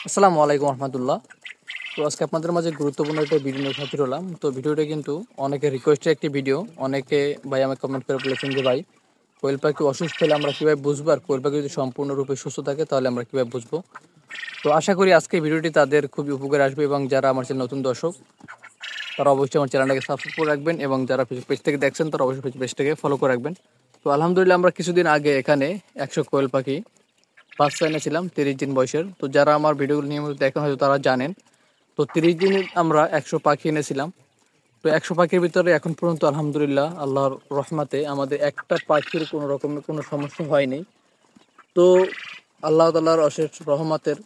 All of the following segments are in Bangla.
আসসালামু আলাইকুম রহমতুল্লাহ। তো আজকে আপনাদের মাঝে গুরুত্বপূর্ণ একটা ভিডিও নিয়ে হাজির হলাম। তো ভিডিওটা কিন্তু অনেকের রিকোয়েস্টের একটি ভিডিও। অনেকে ভাই আমাকে কমেন্ট করে বলেছেন যে ভাই, কোয়েল পাখি অসুস্থ হলে আমরা কীভাবে বুঝবো, আর কোয়েল পাখি যদি সম্পূর্ণরূপে সুস্থ থাকে তাহলে আমরা কীভাবে বুঝবো। তো আশা করি আজকে ভিডিওটি তাদের খুবই উপকারে আসবে, এবং যারা আমার চ্যানেল নতুন দর্শক তারা অবশ্যই আমার চ্যানেলটাকে সাবস্ক্রাইব করে রাখবেন, এবং যারা ফেসবুক পেজ থেকে দেখছেন তারা অবশ্যই ফেসবুক পেজটাকে ফলো করে রাখবেন। তো আলহামদুলিল্লাহ, আমরা কিছুদিন আগে এখানে 100 কোয়েল পাখি বাচ্চা এনেছিলাম 30 দিন বয়সের। তো যারা আমার ভিডিওগুলো নিয়মিত দেখেন হয়তো তারা জানেন। তো 30 দিনে আমরা 100 পাখি এনেছিলাম। তো 100 পাখির ভিতরে এখন পর্যন্ত আলহামদুলিল্লাহ আল্লাহর রহমতে আমাদের একটা পাখির কোনো রকমের কোনো সমস্যা হয়নি। তো আল্লাহ তাআলার অশেষ রহমতের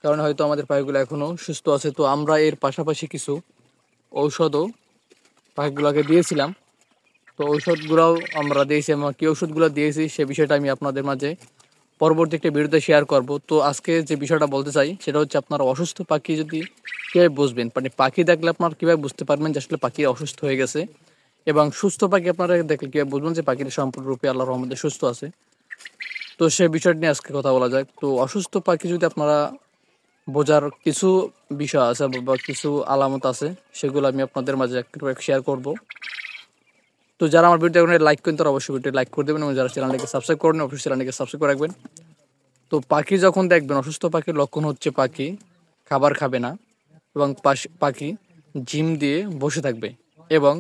কারণে হয়তো আমাদের পাখিগুলো এখনও সুস্থ আছে। তো আমরা এর পাশাপাশি কিছু ঔষধও পাখিগুলোকে দিয়েছিলাম। তো ঔষধগুলোও আমরা দিয়েছি, আমরা কী ওষুধগুলো দিয়েছি সে বিষয়টা আমি আপনাদের মাঝে পরবর্তী একটা ভিডিওতে শেয়ার করব। তো আজকে যে বিষয়টা বলতে চাই সেটা হচ্ছে, আপনার অসুস্থ পাখি যদি কীভাবে বুঝবেন, মানে পাখি দেখলে আপনার কীভাবে বুঝতে পারবেন যে আসলে পাখি অসুস্থ হয়ে গেছে, এবং সুস্থ পাখি আপনারা দেখলে কীভাবে বুঝবেন যে পাখিটা সম্পূর্ণরূপে আল্লাহর রহমতে সুস্থ আছে। তো সে বিষয়টা নিয়ে আজকে কথা বলা যায়। তো অসুস্থ পাখি যদি আপনারা বোঝার কিছু বিষয় আছে বা কিছু আলামত আছে, সেগুলো আমি আপনাদের মাঝে একটু শেয়ার করব। তো যারা আমার ভিডিও লাইক করেন তারা অবশ্যই ভিডিও লাইক করে দেবেন, এবং যারা চ্যানেলটাকে সাবস্ক্রাইব করেন অবশ্যই চ্যানেলটাকে সাবস্ক্রাইব করে রাখবেন। তো পাখি যখন দেখবেন, অসুস্থ পাখির লক্ষণ হচ্ছে পাখি খাবার খাবে না, এবং পাখি ঝিম দিয়ে বসে থাকবে, এবং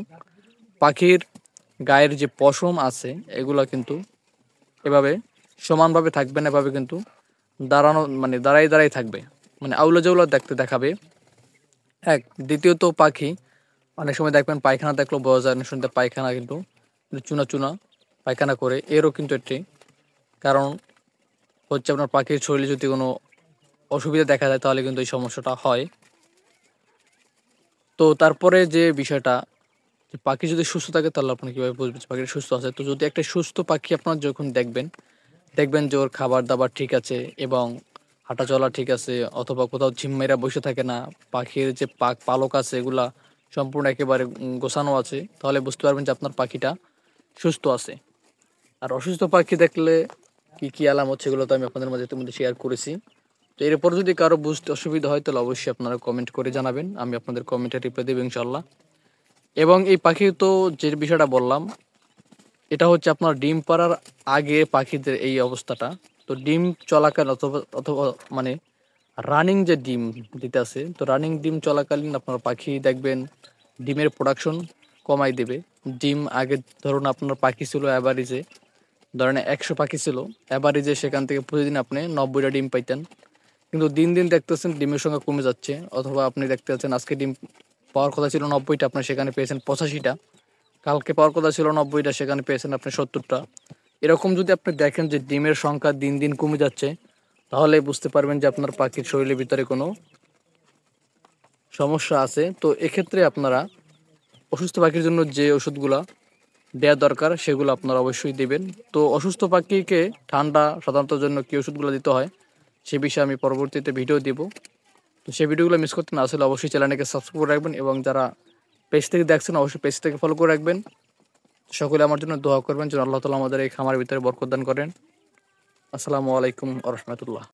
পাখির গায়ের যে পশম আছে এগুলা কিন্তু এভাবে সমানভাবে থাকবে না, এভাবে কিন্তু দাঁড়ানো মানে দাঁড়াই দাঁড়াই থাকবে, মানে আউলা জাউলা দেখতে দেখাবে। দ্বিতীয়ত পাখি অনেক সময় দেখবেন পায়খানা দেখলেও বোঝা যায়, অনেক সময় পায়খানা কিন্তু চুনা চুনা পায়খানা করে, এরও কিন্তু একটি কারণ হচ্ছে আপনার পাখির শরীরে যদি কোনো অসুবিধা দেখা যায় তাহলে কিন্তু এই সমস্যাটা হয়। তো তারপরে যে বিষয়টা, যে পাখি যদি সুস্থ থাকে তাহলে আপনি কীভাবে বুঝবেন যে পাখিটা সুস্থ আছে। তো যদি একটা সুস্থ পাখি আপনার যখন দেখবেন যে ওর খাবার দাবার ঠিক আছে, এবং হাঁটা চলা ঠিক আছে, অথবা কোথাও ঝিমমেরা বসে থাকে না, পাখির যে পালক আছে এগুলা সম্পূর্ণ একেবারে গোছানো আছে, তাহলে বুঝতে পারবেন যে আপনার পাখিটা সুস্থ আছে। আর অসুস্থ পাখি দেখলে কী কী আলামত সেগুলো তো আমি আপনাদের মাঝে ইতিমধ্যে শেয়ার করেছি। তো এরপর যদি কারো বুঝতে অসুবিধা হয় তাহলে অবশ্যই আপনারা কমেন্ট করে জানাবেন, আমি আপনাদের কমেন্টে রিপ্লাই দেবো ইনশাল্লাহ। এবং এই পাখি তো যে বিষয়টা বললাম, এটা হচ্ছে আপনার ডিম পাড়ার আগে পাখিদের এই অবস্থাটা। তো ডিম চলাকালীন অথবা অথবা মানে রানিং যে ডিম দিতে আছে, তো রানিং ডিম চলাকালীন আপনার পাখি দেখবেন ডিমের প্রোডাকশন কমাই দেবে। ডিম আগে ধরুন আপনার পাখি ছিল অ্যাভারেজে, ধরেন 100 পাখি ছিল অ্যাভারেজে, সেখান থেকে প্রতিদিন আপনি 90টা ডিম পাইতেন, কিন্তু দিন দিন দেখতেছেন ডিমের সংখ্যা কমে যাচ্ছে। অথবা আপনি দেখতে পাচ্ছেন আজকে ডিম পাওয়ার কথা ছিল 90টা, আপনি সেখানে পেয়েছেন 85টা। কালকে পাওয়ার কথা ছিল 90টা, সেখানে পেয়েছেন আপনি 70টা। এরকম যদি আপনি দেখেন যে ডিমের সংখ্যা দিন দিন কমে যাচ্ছে, তাহলে বুঝতে পারবেন যে আপনার পাখির শরীরের ভিতরে কোনো সমস্যা আছে। তো এক্ষেত্রে আপনারা অসুস্থ পাখির জন্য যে ওষুধগুলা দেওয়া দরকার সেগুলো আপনারা অবশ্যই দেবেন। তো অসুস্থ পাখিকে ঠান্ডা সাধারণত জন্য কী ওষুধগুলো দিতে হয় সে বিষয়ে আমি পরবর্তীতে ভিডিও দেব। তো সেই ভিডিওগুলো মিস করতে না আসলে অবশ্যই চ্যানেলটাকে সাবস্ক্রাইব করে রাখবেন, এবং যারা পেজ থেকে দেখছেন অবশ্যই পেজ থেকে ফলো করে রাখবেন। সকলে আমার জন্য দোয়া করবেন যেন আল্লাহ তাআলা আমাদের এই খামারের ভিতরে বরকত দান করেন। আসসালামু আলাইকুম ওয়া রাহমাতুল্লাহ।